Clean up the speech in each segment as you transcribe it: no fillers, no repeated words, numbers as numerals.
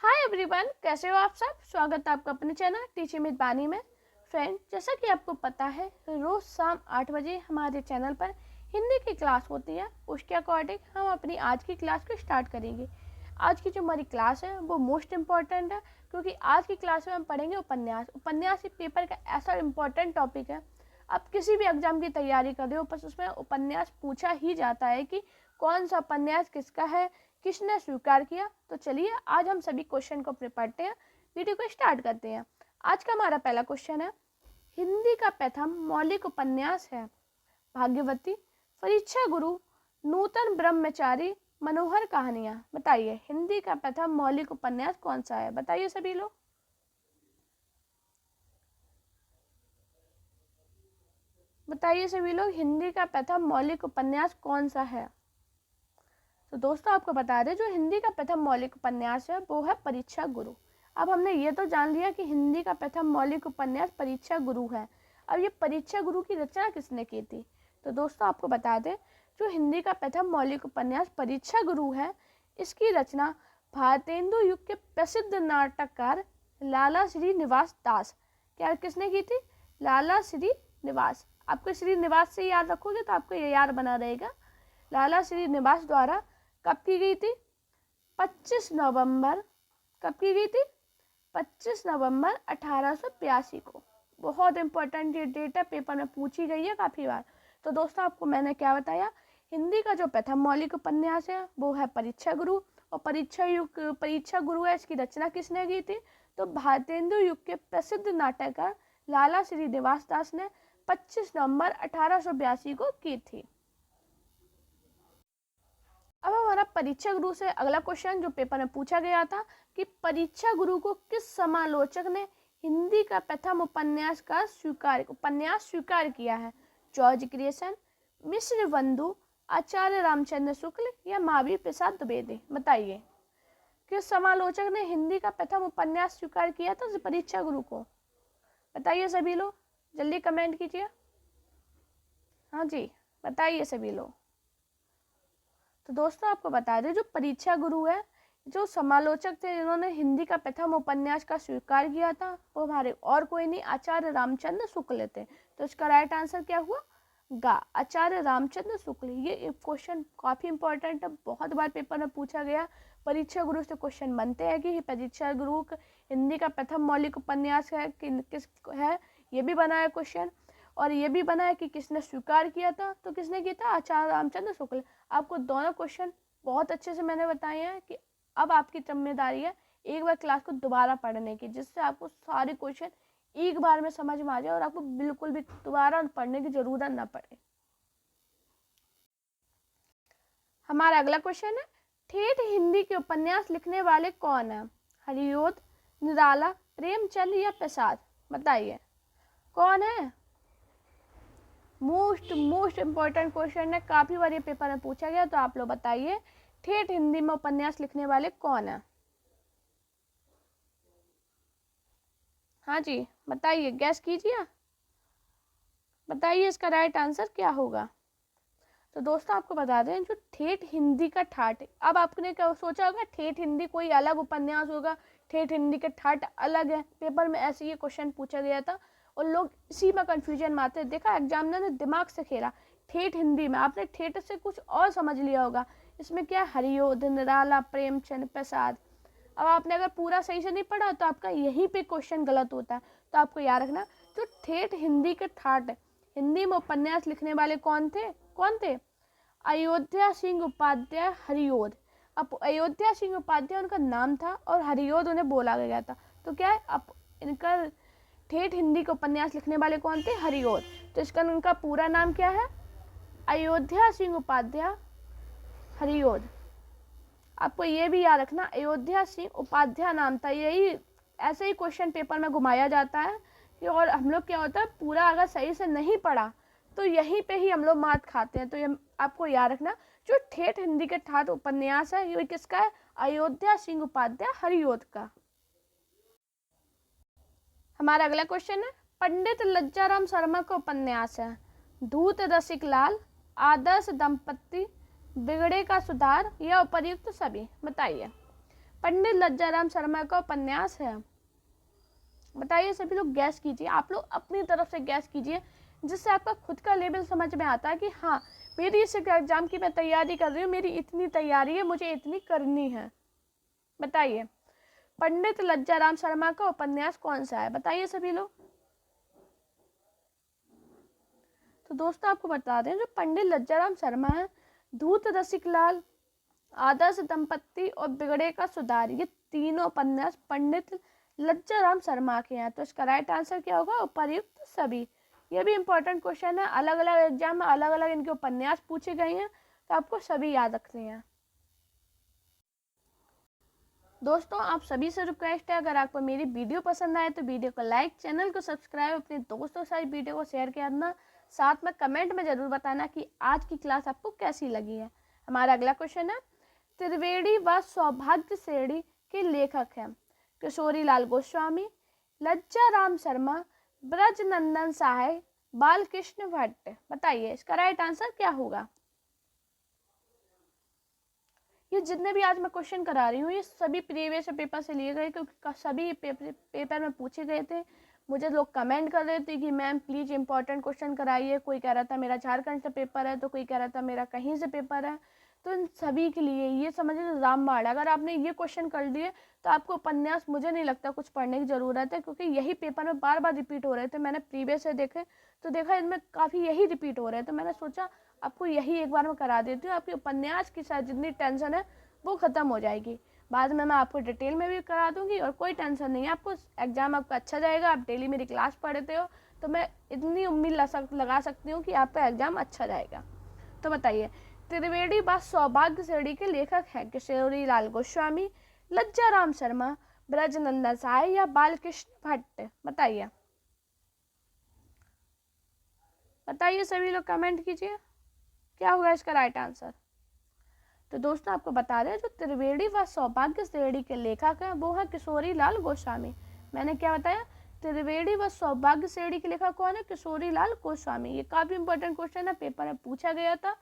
Hi everyone, कैसे हो आप सब। स्वागत है आपका अपने चैनल टीचिंग विद बानी में। फ्रेंड, जैसा कि आपको पता है रोज शाम 8 बजे हमारे चैनल पर हिंदी की क्लास होती है। उसके अकॉर्डिंग हम अपनी आज की क्लास को स्टार्ट करेंगे। आज की जो हमारी क्लास है वो मोस्ट इम्पॉर्टेंट है, क्योंकि आज की क्लास में हम पढ़ेंगे उपन्यास। उपन्यास एक पेपर का ऐसा इम्पॉर्टेंट टॉपिक है, आप किसी भी एग्जाम की तैयारी कर रहे हो बस उसमें उपन्यास पूछा ही जाता है कि कौन सा उपन्यास किसका है, किसने स्वीकार किया। तो चलिए आज हम सभी क्वेश्चन को पढ़ते हैं, वीडियो को स्टार्ट करते हैं। आज का हमारा पहला क्वेश्चन है, हिंदी का प्रथम मौलिक उपन्यास है भाग्यवती, परीक्षा गुरु, नूतन ब्रह्मचारी, मनोहर कहानियां। बताइए हिंदी का प्रथम मौलिक उपन्यास कौन सा है। बताइए सभी लोग, बताइए सभी लोग, हिंदी का प्रथम मौलिक उपन्यास कौन सा है। तो दोस्तों आपको बता दें, जो हिंदी का प्रथम मौलिक उपन्यास है वो है परीक्षा गुरु। अब हमने ये तो जान लिया कि हिंदी का प्रथम मौलिक उपन्यास परीक्षा गुरु है। अब ये परीक्षा गुरु की रचना किसने की थी। तो दोस्तों आपको बता दें, जो हिंदी का प्रथम मौलिक उपन्यास परीक्षा गुरु है, इसकी रचना भारतेंदु युग के प्रसिद्ध नाटककार लाला श्रीनिवास दास, क्या किसने की थी, लाला श्रीनिवास। आपको श्रीनिवास से याद रखोगे तो आपको ये याद बना रहेगा। लाला श्रीनिवास द्वारा कब की गई थी, 25 नवंबर, कब की गई थी, 25 नवंबर 1882 को। बहुत इंपॉर्टेंट ये डेट है, पेपर में पूछी गई है काफ़ी बार। तो दोस्तों आपको मैंने क्या बताया, हिंदी का जो प्रथम मौलिक उपन्यास है वो है परीक्षा गुरु, और परीक्षा गुरु है, इसकी रचना किसने की थी, तो भारतेंदु युग के प्रसिद्ध नाटककार लाला श्रीनिवास दास ने 25 नवंबर 1882 को की थी। अब हमारा परीक्षा गुरु से अगला क्वेश्चन जो पेपर में पूछा गया था कि परीक्षा गुरु को किस समालोचक ने हिंदी का प्रथम उपन्यास स्वीकार किया है। जॉर्ज ग्रेसन, मिश्र बंधु, आचार्य रामचंद्र शुक्ल या महावीर प्रसाद द्विवेदी। बताइए किस समालोचक ने हिंदी का प्रथम उपन्यास स्वीकार किया था परीक्षा गुरु को। बताइए सभी लोग, जल्दी कमेंट कीजिए। हाँ जी, बताइए सभी लोग। तो दोस्तों आपको बता दें, जो परीक्षा गुरु है, जो समालोचक थे जिन्होंने हिंदी का प्रथम उपन्यास का स्वीकार किया था, वो हमारे और कोई नहीं, आचार्य रामचंद्र शुक्ल थे। तो इसका राइट आंसर क्या हुआ, गा, आचार्य रामचंद्र शुक्ल। ये क्वेश्चन काफ़ी इंपॉर्टेंट है, बहुत बार पेपर में पूछा गया। परीक्षा गुरु से क्वेश्चन बनते हैं कि परीक्षा गुरु हिंदी का प्रथम मौलिक उपन्यास है कि किस है, ये भी बना है क्वेश्चन। और ये भी बना है कि किसने स्वीकार किया था, तो किसने किया था, आचार्य रामचंद्र शुक्ल। आपको दोनों क्वेश्चन बहुत अच्छे से मैंने बताए हैं कि अब आपकी जिम्मेदारी है एक बार क्लास को दोबारा पढ़ने की, जिससे आपको सारे क्वेश्चन एक बार में समझ में आ जाए और आपको बिल्कुल भी दोबारा पढ़ने की जरूरत ना पड़े। हमारा अगला क्वेश्चन है, ठेठ हिंदी के उपन्यास लिखने वाले कौन है। हरिओद, निराला, प्रेमचंद या प्रसाद। बताइए कौन है। मोस्ट इम्पोर्टेंट क्वेश्चन है, काफ़ी बार ये पेपर में पूछा गया। तो आप लोग बताइए ठेठ हिंदी में उपन्यास लिखने वाले कौन है। हाँ जी बताइए, गैस कीजिए, बताइए इसका राइट आंसर क्या होगा। तो दोस्तों आपको बता दें, जो ठेठ हिंदी का ठाठ, अब आपने क्या सोचा होगा ठेठ हिंदी कोई अलग उपन्यास होगा, ठेठ हिंदी के ठाठ अलग है। पेपर में ऐसे ये क्वेश्चन पूछा गया था और लोग इसी में कंफ्यूजन में आते। देखा एग्जामिनर ने दिमाग से खेला, ठेठ हिंदी में आपने ठेठ से कुछ और समझ लिया होगा। इसमें क्या हरिओद, निराला, प्रेमचंद, प्रसाद। अब आपने अगर पूरा सही से नहीं पढ़ा तो आपका यहीं पे क्वेश्चन गलत होता है। तो आपको याद रखना, जो ठेठ हिंदी के ठाठ हिंदी में उपन्यास लिखने वाले कौन थे, अयोध्या सिंह उपाध्याय, हरिओद। अब अयोध्या सिंह उपाध्याय उनका नाम था और हरिओद उन्हें बोला गया था। तो क्या है, अब इनका ठेठ हिंदी के उपन्यास लिखने वाले कौन थे, हरिओद। तो इसका उनका पूरा नाम क्या है, अयोध्या सिंह उपाध्याय, हरिओद। आपको ये भी याद रखना, अयोध्या सिंह उपाध्याय नाम था। यही ऐसे ही क्वेश्चन पेपर में घुमाया जाता है कि, और हम लोग क्या होता है, पूरा अगर सही से नहीं पढ़ा तो यहीं पे ही हम लोग मात खाते हैं। तो ये आपको याद रखना, जो ठेठ हिंदी के ठाठ उपन्यास है ये किसका है, अयोध्या सिंह उपाध्याय, हरिओद का। हमारा अगला क्वेश्चन है, पंडित लज्जाराम शर्मा का उपन्यास है धूत रसिक लाल, आदर्श दंपत्ति, बिगड़े का सुधार या उपर्युक्त सभी। बताइए पंडित लज्जाराम शर्मा का उपन्यास है? बताइए सभी लोग, गैस कीजिए, आप लोग अपनी तरफ से गैस कीजिए, जिससे आपका खुद का लेवल समझ में आता है कि हाँ, मेरी इस एग्जाम की मैं तैयारी कर रही हूँ, मेरी इतनी तैयारी है, मुझे इतनी करनी है। बताइए, पंडित लज्जाराम शर्मा का उपन्यास कौन सा है? बताइए सभी लोग। तो दोस्तों आपको बता दें, जो पंडित लज्जाराम शर्मा है, धूत रसिक लाल, आदर्श दंपत्ति और बिगड़े का सुधार, ये तीनों उपन्यास पंडित लज्जाराम शर्मा के हैं। तो इसका राइट आंसर क्या होगा? उपर्युक्त सभी। ये भी इंपॉर्टेंट क्वेश्चन है, अलग अलग एग्जाम में अलग अलग इनके उपन्यास पूछे गए हैं, तो आपको सभी याद रखने हैं। दोस्तों आप सभी से रिक्वेस्ट है, अगर आपको मेरी वीडियो पसंद आए तो वीडियो को लाइक, चैनल को सब्सक्राइब, अपने दोस्तों के साथ वीडियो को शेयर करना, साथ में कमेंट में जरूर बताना कि आज की क्लास आपको कैसी लगी है। हमारा अगला क्वेश्चन है, त्रिवेणी व सौभाग्य श्रेणी के लेखक हैं किशोरी लाल गोस्वामी, लज्जाराम शर्मा, ब्रजनंदन सहाय, बालकृष्ण भट्ट। बताइए इसका राइट आंसर क्या होगा? ये जितने भी आज मैं क्वेश्चन करा रही हूँ, ये सभी प्रीवियस पेपर से लिए गए, क्योंकि सभी पेपर में पूछे गए थे। मुझे लोग कमेंट कर रहे थे कि मैम प्लीज़ इंपॉर्टेंट क्वेश्चन कराइए। कोई कह रहा था मेरा झारखंड से पेपर है, तो कोई कह रहा था मेरा कहीं से पेपर है। तो इन सभी के लिए ये समझिए रामबाण, अगर आपने ये क्वेश्चन कर लिए तो आपको उपन्यास मुझे नहीं लगता कुछ पढ़ने की ज़रूरत है, क्योंकि यही पेपर में बार बार रिपीट हो रहे थे। मैंने प्रीवियस से देखे तो देखा इनमें काफ़ी यही रिपीट हो रहे थे। मैं सोचा आपको यही एक बार मैं करा देती हूँ, आपकी उपन्यास की साथ जितनी टेंशन है वो ख़त्म हो जाएगी। बाद में मैं आपको डिटेल में भी करा दूंगी, और कोई टेंशन नहीं है, आपको एग्जाम आपका अच्छा जाएगा। आप डेली मेरी क्लास पढ़ते हो, तो मैं इतनी उम्मीद लगा सकती हूँ कि आपका एग्जाम अच्छा जाएगा। तो बताइए, त्रिवेणी व सौभाग्य श्रेणी के लेखक हैं किशोरी लाल गोस्वामी, लज्जाराम शर्मा, ब्रजनंदन सहाय या बालकृष्ण भट्ट? बताइए, बताइए सभी लोग कमेंट कीजिए, क्या होगा इसका राइट आंसर? तो दोस्तों आपको बता दें, जो त्रिवेणी व सौभाग्य श्रेणी के लेखक हैं वो है किशोरी लाल गोस्वामी। मैंने क्या बताया? त्रिवेणी व सौभाग्य श्रेणी के लेखक कौन है? किशोरी लाल गोस्वामी। ये काफी इंपॉर्टेंट क्वेश्चन है, पेपर में पूछा गया था,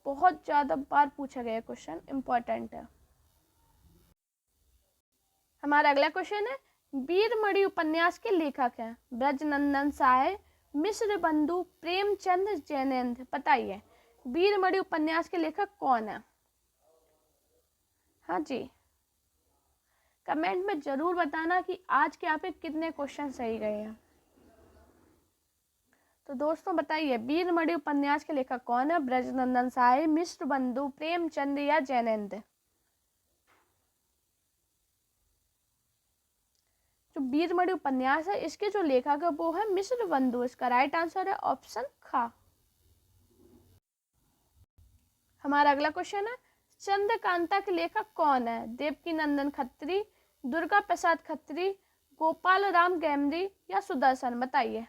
बहुत ज्यादा बार पूछा गया क्वेश्चन, इंपॉर्टेंट है। हमारा अगला क्वेश्चन है, वीरमणि उपन्यास के लेखक हैं ब्रजनंदन सहाय, मिश्र बंधु, प्रेमचंद, जैनेन्द्र। बताइए वीरमणि उपन्यास के लेखक कौन है? हाँ जी, कमेंट में जरूर बताना कि आज के आप कितने क्वेश्चन सही गए हैं। तो दोस्तों बताइए, वीरमणि उपन्यास के लेखक कौन है? ब्रजनंदन सहाय, मिश्र बंधु, प्रेमचंद या जैनेन्द्र? जो वीरमणि उपन्यास है इसके जो लेखक है वो है मिश्र बंधु। इसका राइट आंसर है ऑप्शन खा। हमारा अगला क्वेश्चन है, चंद्रकांता के लेखक कौन है? देवकी नंदन खत्री, दुर्गा प्रसाद खत्री, गोपाल राम गैमरी या सुदर्शन? बताइए,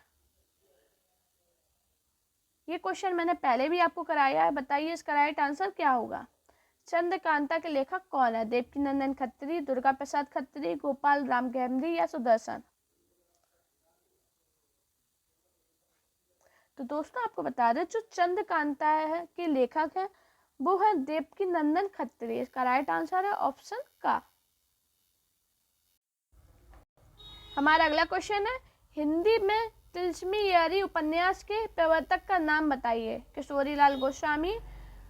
ये क्वेश्चन मैंने पहले भी आपको कराया है। बताइए इसका राइट आंसर क्या होगा? चंद्रकांता के लेखक कौन है? देवकी नंदन खत्री, दुर्गा प्रसाद खत्री, गोपाल राम गैमरी या सुदर्शन? तो दोस्तों आपको बता दें, जो चंद्रकांता है के लेखक है वो है देवकी नंदन खत्री। इसका राइट आंसर है ऑप्शन का। हमारा अगला क्वेश्चन है, हिंदी में तिलस्मी यारी उपन्यास के प्रवर्तक का नाम बताइए। किशोरी लाल गोस्वामी,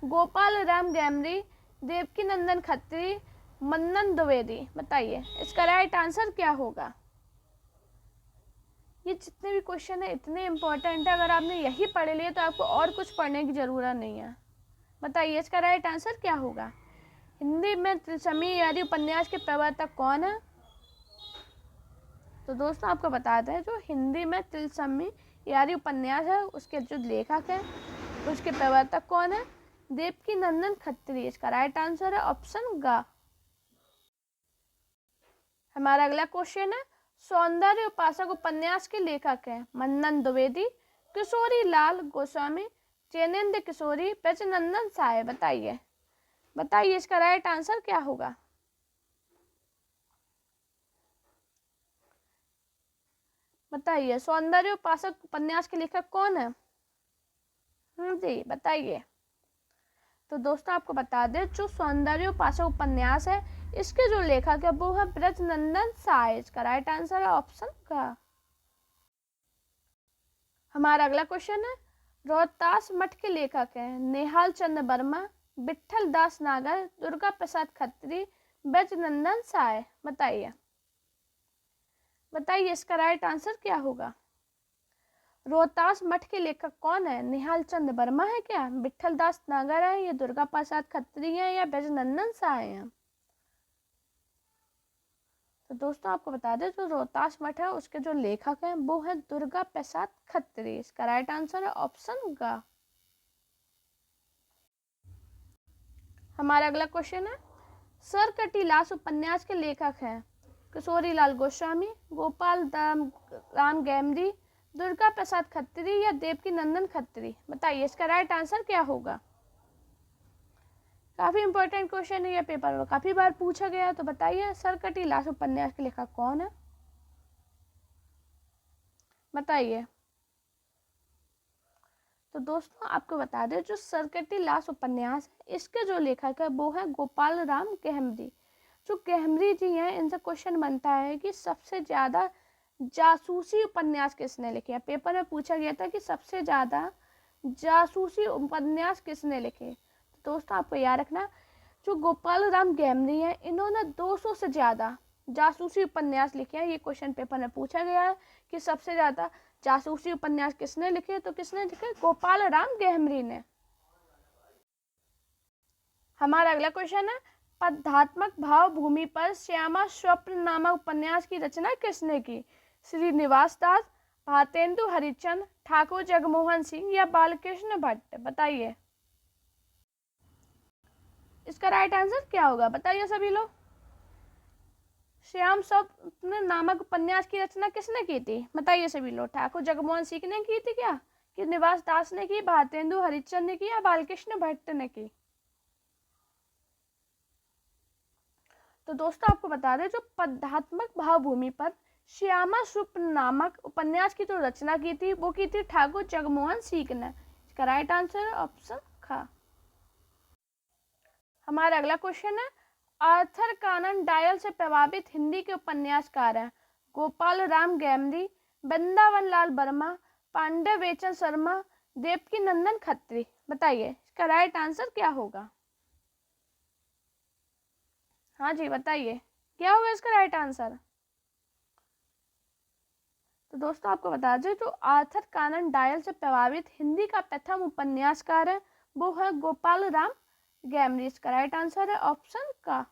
गोपाल राम गैमरी, देवकी नंदन खत्री, मन्नन द्विवेदी। बताइए इसका राइट आंसर क्या होगा? ये जितने भी क्वेश्चन है इतने इंपॉर्टेंट है, अगर आपने यही पढ़ लिए तो आपको और कुछ पढ़ने की जरूरत नहीं है। बताइए इसका राइट आंसर क्या होगा? हिंदी में तिलस्मी यारी उपन्यास के प्रवर्तक कौन है? तो दोस्तों आपको बताते हैं, जो हिंदी में तिलस्मी यारी उपन्यास है उसके जो लेखक हैं उसके प्रवर्तक कौन है? देवकी नंदन खत्री। इसका राइट आंसर है ऑप्शन गा। हमारा अगला क्वेश्चन है, सौंदर्य उपासक उपन्यास के लेखक हैं मन्नन द्विवेदी, किशोरी लाल गोस्वामी, जैनेन्द्र किशोरी, ब्रजनंदन सहाय। बताइए, बताइए इसका राइट आंसर क्या होगा? बताइए सौंदर्य उपासक उपन्यास के लेखक कौन है? जी बताइए। तो दोस्तों आपको बता दें, जो सौंदर्य उपासक उपन्यास है इसके जो लेखक है वो है ब्रजनंदन साय। इसका राइट आंसर है ऑप्शन का। हमारा अगला क्वेश्चन है, रोहतास मठ के लेखक हैं नेहाल चंद्र वर्मा, विठल दास नागर, दुर्गा प्रसाद खत्री, ब्रजनंदन साय। बताइए इसका राइट आंसर क्या होगा। रोहतास मठ के लेखक कौन है? निहाल चंद वर्मा है क्या, विठल दास नागर है, या दुर्गा प्रसाद खत्री है, या ब्रजनंदन साय है? तो दोस्तों आपको बता दें जो रोहतास मठ है उसके जो लेखक हैं वो है दुर्गा प्रसाद खत्री। इसका राइट आंसर है ऑप्शन का। हमारा अगला क्वेश्चन है, सरकटीलास उपन्यास के लेखक हैं किशोरीलाल गोस्वामी, गोपाल राम गैमरी, दुर्गा प्रसाद खत्री, या देवकी नंदन खत्री। बताइए इसका राइट आंसर क्या होगा। काफी इंपॉर्टेंट क्वेश्चन है, यह पेपर में काफी बार पूछा गया है। तो बताइए सरकटीलास उपन्यास के लेखक कौन है? बताइए। तो दोस्तों आपको बता दें जो सरकटीलास उपन्यास है इसके जो लेखक है वो है गोपाल राम गहमरी। जो गहमरी जी हैं इनसे क्वेश्चन बनता है कि सबसे ज्यादा जासूसी उपन्यास किसने लिखे। पेपर में पूछा गया था कि सबसे ज्यादा जासूसी उपन्यास किसने लिखे। तो दोस्तों आपको याद रखना जो गोपाल राम गहमरी हैं इन्होंने 200 से ज्यादा जासूसी उपन्यास लिखे हैं। ये क्वेश्चन पेपर में पूछा गया है कि सबसे ज्यादा जासूसी उपन्यास किसने लिखे। तो किसने लिखे? गोपाल राम गहमरी ने। हमारा अगला क्वेश्चन है, पदात्मक भाव भूमि पर श्यामा स्वप्न नामक उपन्यास की रचना किसने की? श्रीनिवास दास, भारतेंदु हरिश्चंद्र, ठाकुर जगमोहन सिंह, या बालकृष्ण भट्ट। बताइए इसका राइट आंसर क्या होगा। बताइए सभी लोग। श्याम स्वप्न नामक उपन्यास की रचना किसने की थी? बताइए सभी लोग। ठाकुर जगमोहन सिंह ने की थी क्या, कि निवास दास ने की, भारतेंदु हरिश्चंद्र ने की, या बालकृष्ण भट्ट ने की? तो दोस्तों आपको बता दें जो पदात्मक भावभूमि पर श्यामा स्वप्न नामक उपन्यास की जो रचना की थी वो की थी ठाकुर जगमोहन सिंह ने। इसका राइट आंसर है ऑप्शन ख। हमारा अगला क्वेश्चन है, आर्थर कानन डायल से प्रभावित हिंदी के उपन्यासकार हैं गोपाल राम गैमरी, वृंदावन लाल वर्मा, पांडे बेचन शर्मा, देवकी नंदन खत्री। बताइए इसका राइट आंसर क्या होगा। हाँ जी बताइए क्या होगा इसका राइट आंसर। तो दोस्तों आपको बता दें जो आर्थर कानन डायल से प्रभावित हिंदी का प्रथम उपन्यासकार है वो है गोपाल राम गैमरी। इसका राइट आंसर है ऑप्शन का।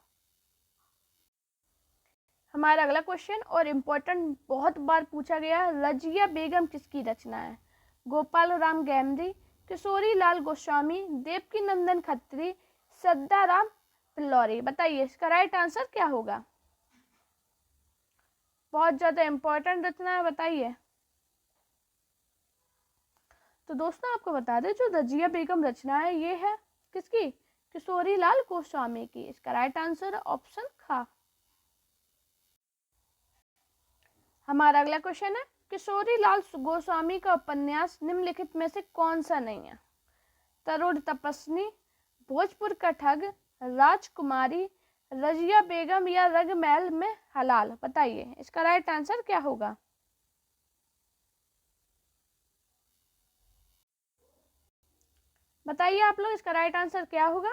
हमारा अगला क्वेश्चन और इम्पोर्टेंट बहुत बार पूछा गया है, रजिया बेगम किसकी रचना है? गोपाल राम गैमरी, किशोरी लाल गोस्वामी, देवकी नंदन खत्री, सद्दाराम पिल्लौरी। बताइए इसका राइट आंसर क्या होगा। बहुत ज्यादा इम्पोर्टेंट रचना है, बताइए। तो दोस्तों आपको बता दें जो रजिया बेगम रचना है ये है किसकी? किशोरी लाल गोस्वामी की। इसका राइट आंसर है ऑप्शन खा। हमारा अगला क्वेश्चन है, किशोरी लाल गोस्वामी का उपन्यास निम्नलिखित में से कौन सा नहीं है? तरुण तपस्नी, भोजपुर का ठग, राजकुमारी, रजिया बेगम, या रंगमहल में हलाल। बताइए इसका राइट आंसर क्या होगा। बताइए आप लोग इसका राइट आंसर क्या होगा।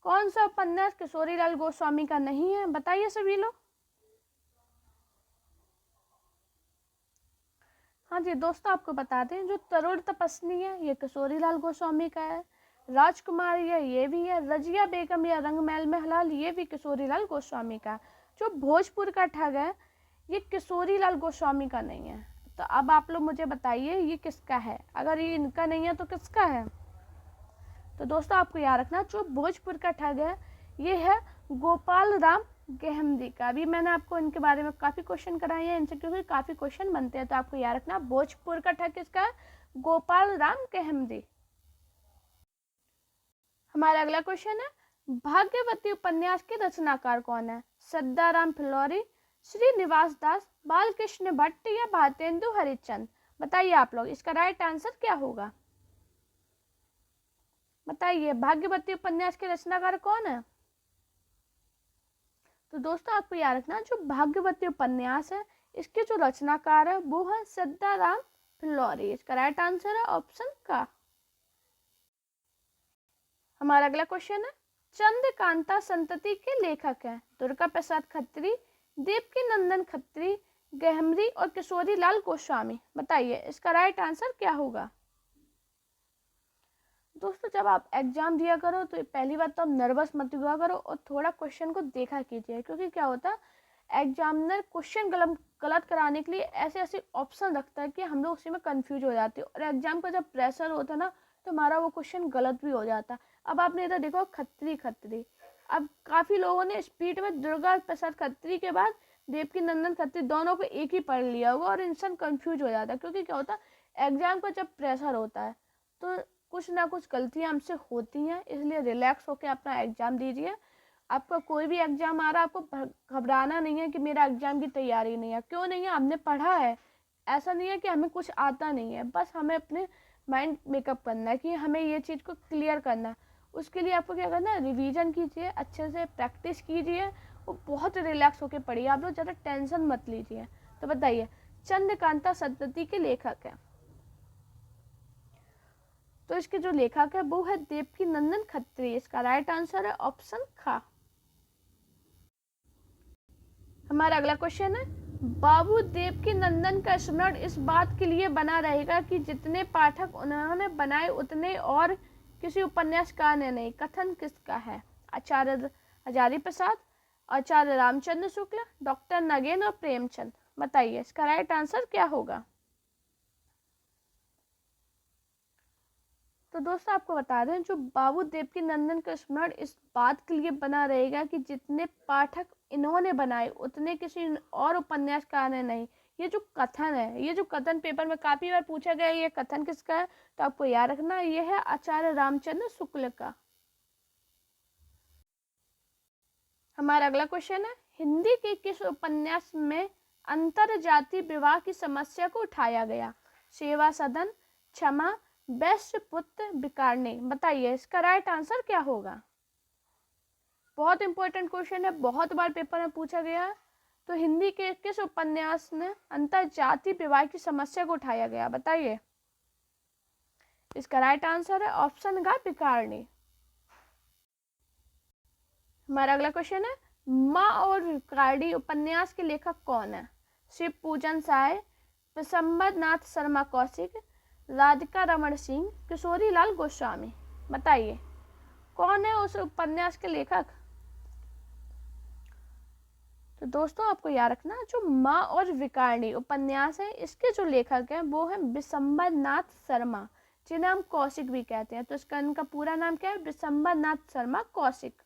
कौन सा उपन्यास किशोरी लाल गोस्वामी का नहीं है? बताइए सभी लोग। हाँ जी दोस्तों आपको बता दें जो तरुण तपस्नी है ये किशोरी लाल गोस्वामी का है, राजकुमारी है ये भी है, रजिया बेगम या रंगमहल में हलाल ये भी किशोरी लाल गोस्वामी का। जो भोजपुर का ठग है ये किशोरी लाल गोस्वामी का नहीं है। तो अब आप लोग मुझे बताइए ये किसका है। अगर ये इनका नहीं है तो किसका है। तो दोस्तों आपको याद रखना जो भोजपुर का ठग है ये है गोपाल राम गहमरी का। अभी मैंने आपको इनके बारे में काफी क्वेश्चन कराए हैं इनसे क्योंकि काफी क्वेश्चन बनते हैं। तो आपको याद रखना भोजपुर का ठग किसका है? गोपाल राम गहमरी। हमारा अगला क्वेश्चन है, भाग्यवती उपन्यास के रचनाकार कौन है? सद्दाराम फिल्लौरी, श्रीनिवास दास, बालकृष्ण भट्ट, या भारतेंदु हरिश्चंद्र। बताइए आप लोग इसका राइट आंसर क्या होगा। बताइए भाग्यवती उपन्यास के रचनाकार कौन है? तो दोस्तों आपको याद रखना, जो भाग्यवती उपन्यास है इसके जो रचनाकार है वो है सिद्धाराम फिल्लौरी। इसका राइट आंसर है ऑप्शन का। हमारा अगला क्वेश्चन है, चंद्रकांता संतति के लेखक हैं दुर्गा प्रसाद खत्री, देवकी नंदन खत्री, गहमरी और किशोरी लाल गोस्वामी। बताइए इसका राइट आंसर क्या होगा। दोस्तों जब आप एग्जाम दिया करो तो पहली बात तो आप नर्वस मत हुआ करो और थोड़ा क्वेश्चन को देखा कीजिए, क्योंकि क्या होता है एग्जामिनर क्वेश्चन गलत कराने के लिए ऐसे ऐसे ऑप्शन रखता है कि हम लोग उसी में कंफ्यूज हो जाते हैं, और एग्जाम का जब प्रेशर होता है ना तो हमारा वो क्वेश्चन गलत भी हो जाता है। अब आपने इधर देखो खत्री खत्री, अब काफ़ी लोगों ने स्पीड में दुर्गा प्रसाद खत्री के बाद देवकी नंदन खत्री दोनों को एक ही पढ़ लिया होगा और इंसान कंफ्यूज हो जाता है, क्योंकि क्या होता है एग्जाम का जब प्रेशर होता है तो कुछ ना कुछ गलतियां हमसे होती हैं, इसलिए रिलैक्स होकर अपना एग्ज़ाम दीजिए। आपका कोई भी एग्ज़ाम आ रहा है आपको घबराना नहीं है कि मेरा एग्ज़ाम की तैयारी नहीं है, क्यों नहीं है, हमने पढ़ा है। ऐसा नहीं है कि हमें कुछ आता नहीं है, बस हमें अपने माइंड मेकअप करना है कि हमें ये चीज़ को क्लियर करना है। उसके लिए आपको क्या करना है, रिवीजन कीजिए, अच्छे से प्रैक्टिस कीजिए और बहुत रिलैक्स होकर पढ़िए। आप लोग ज़्यादा टेंशन मत लीजिए। तो बताइए चंद्रकांता संतति के लेखक हैं, तो इसके जो लेखक है वो है देवकी नंदन खत्री। इसका राइट आंसर है ऑप्शन खा। हमारा अगला क्वेश्चन है, बाबू देवकी नंदन का स्मरण इस बात के लिए बना रहेगा कि जितने पाठक उन्होंने बनाए उतने और किसी उपन्यासकार ने नहीं। कथन किसका है। आचार्य हजारी प्रसाद, आचार्य रामचंद्र शुक्ल, डॉक्टर नगेन और प्रेमचंद। बताइए इसका राइट आंसर क्या होगा। तो दोस्तों आपको बता दें, जो बाबू देवकी नंदन का स्मरण इस बात के लिए बना रहेगा कि जितने पाठक इन्होंने बनाए उतने किसी और उपन्यासकार ने नहीं। ये जो कथन है, ये जो कथन पेपर में काफी बार पूछा गया, ये कथन किसका है, तो आपको याद रखना ये है आचार्य रामचंद्र शुक्ल का। हमारा अगला क्वेश्चन है, हिंदी के किस उपन्यास में अंतर जाति विवाह की समस्या को उठाया गया। सेवा सदन, क्षमा, बेस्ट पुत्र, बिकारने। बताइए इसका राइट आंसर क्या होगा। बहुत इंपॉर्टेंट क्वेश्चन है, बहुत बार पेपर में पूछा गया है। तो हिंदी के किस उपन्यास में अंतर जाति विवाह की समस्या को उठाया गया। बताइए इसका राइट आंसर है ऑप्शन का बिकारने। हमारा अगला क्वेश्चन है, माँ और भिखारी उपन्यास के लेखक कौन है। शिव पूजन साय, विशंबर नाथ शर्मा कौशिक, राधिका रमण सिंह, किशोरी लाल गोस्वामी। बताइए कौन है उस उपन्यास के लेखक। तो दोस्तों आपको याद रखना, जो माँ और विकारणी उपन्यास है इसके जो लेखक हैं वो है विशंबर नाथ शर्मा, जिन्हें हम कौशिक भी कहते हैं। तो इसका इनका पूरा नाम क्या है, विशंबर नाथ शर्मा कौशिक।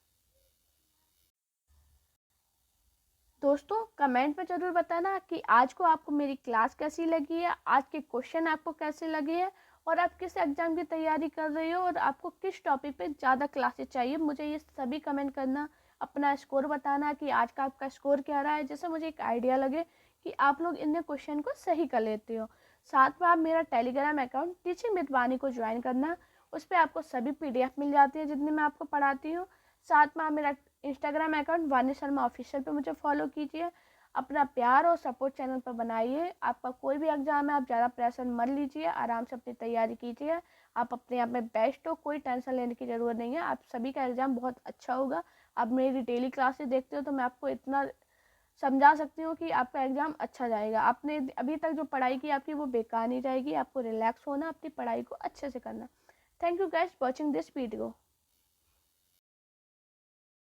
दोस्तों कमेंट में ज़रूर बताना कि आज को आपको मेरी क्लास कैसी लगी है, आज के क्वेश्चन आपको कैसे लगे हैं, और आप किस एग्ज़ाम की तैयारी कर रहे हो और आपको किस टॉपिक पे ज़्यादा क्लासेस चाहिए। मुझे ये सभी कमेंट करना, अपना स्कोर बताना कि आज का आपका स्कोर क्या रहा है, जिससे मुझे एक आइडिया लगे कि आप लोग इन क्वेश्चन को सही कर लेते हो। साथ में आप मेरा टेलीग्राम अकाउंट टीचिंग विद वानी को ज्वाइन करना, उस पर आपको सभी PDF मिल जाती है जितनी मैं आपको पढ़ाती हूँ। साथ में आप मेरा इंस्टाग्राम अकाउंट वानी शर्मा ऑफिशियल पे मुझे फॉलो कीजिए। अपना प्यार और सपोर्ट चैनल पर बनाइए। आपका कोई भी एग्जाम है आप ज़्यादा प्रेशर मत लीजिए, आराम से अपनी तैयारी कीजिए। आप अपने आप में बेस्ट हो, कोई टेंशन लेने की ज़रूरत नहीं है। आप सभी का एग्ज़ाम बहुत अच्छा होगा। आप मेरी डेली क्लासेस देखते हो तो मैं आपको इतना समझा सकती हूँ कि आपका एग्ज़ाम अच्छा जाएगा। आपने अभी तक जो पढ़ाई की आपकी वो बेकार नहीं जाएगी। आपको रिलैक्स होना, अपनी पढ़ाई को अच्छे से करना। Thank you guys watching this video.